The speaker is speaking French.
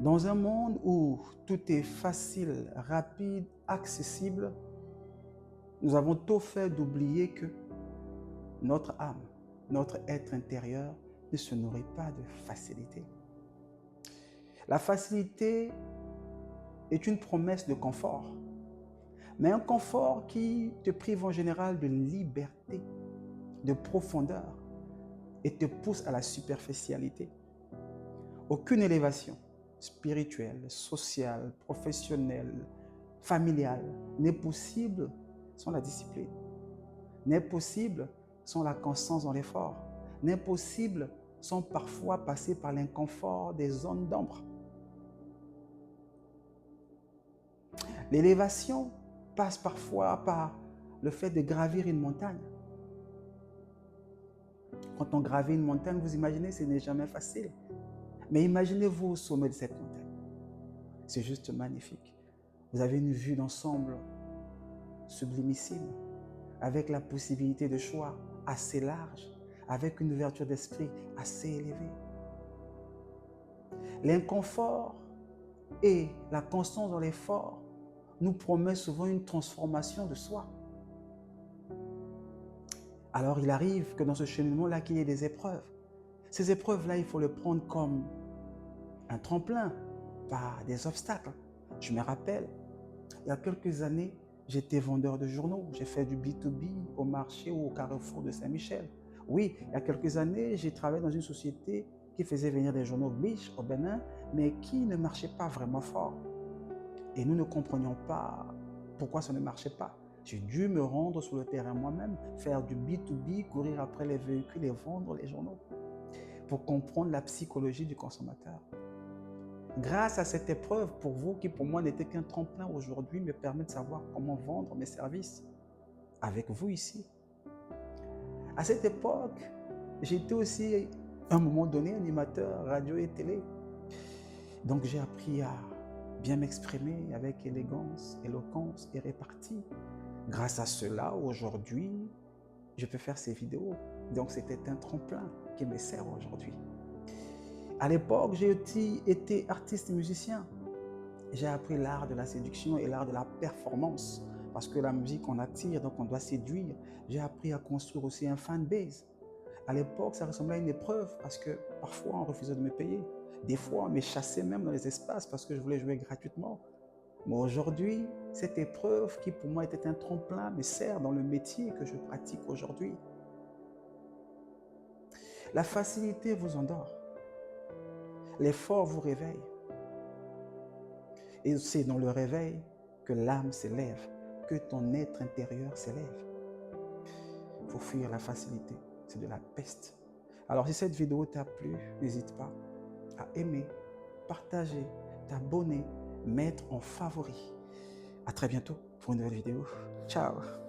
Dans un monde où tout est facile, rapide, accessible, nous avons tôt fait d'oublier que notre âme, notre être intérieur ne se nourrit pas de facilité. La facilité est une promesse de confort, mais un confort qui te prive en général de liberté, de profondeur et te pousse à la superficialité. Aucune élévation spirituelle, sociale, professionnelle, familiale n'est possible sans la discipline, n'est possible sans la constance dans l'effort, n'est possible sans parfois passer par l'inconfort des zones d'ombre. L'élévation passe parfois par le fait de gravir une montagne. Quand on gravit une montagne, vous imaginez, ce n'est jamais facile. Mais imaginez-vous au sommet de cette montagne. C'est juste magnifique. Vous avez une vue d'ensemble sublimissime, avec la possibilité de choix assez large, avec une ouverture d'esprit assez élevée. L'inconfort et la constance dans l'effort nous promet souvent une transformation de soi. Alors il arrive que dans ce cheminement-là, qu'il y ait des épreuves. Ces épreuves-là, il faut les prendre comme un tremplin, pas des obstacles. Je me rappelle, il y a quelques années, j'étais vendeur de journaux. J'ai fait du B2B au marché ou au carrefour de Saint-Michel. Oui, il y a quelques années, j'ai travaillé dans une société qui faisait venir des journaux riches au Bénin, mais qui ne marchait pas vraiment fort. Et nous ne comprenions pas pourquoi ça ne marchait pas. J'ai dû me rendre sur le terrain moi-même, faire du B2B, courir après les véhicules et vendre les journaux pour comprendre la psychologie du consommateur. Grâce à cette épreuve, pour vous, qui pour moi n'était qu'un tremplin aujourd'hui, me permet de savoir comment vendre mes services avec vous ici. À cette époque, j'étais aussi, à un moment donné, animateur radio et télé. Donc j'ai appris à bien m'exprimer avec élégance, éloquence et répartie. Grâce à cela, aujourd'hui, je peux faire ces vidéos. Donc c'était un tremplin qui me sert aujourd'hui. À l'époque, j'ai aussi été artiste et musicien. J'ai appris l'art de la séduction et l'art de la performance. Parce que la musique, on attire, donc on doit séduire. J'ai appris à construire aussi un fanbase. À l'époque, ça ressemblait à une épreuve parce que parfois, on refusait de me payer. Des fois, on me chassait même dans les espaces parce que je voulais jouer gratuitement. Mais aujourd'hui, cette épreuve qui pour moi était un tremplin me sert dans le métier que je pratique aujourd'hui. La facilité vous endort. L'effort vous réveille. Et c'est dans le réveil que l'âme s'élève, que ton être intérieur s'élève. Il faut fuir la facilité, c'est de la peste. Alors si cette vidéo t'a plu, n'hésite pas à aimer, partager, t'abonner, mettre en favori. À très bientôt pour une nouvelle vidéo. Ciao!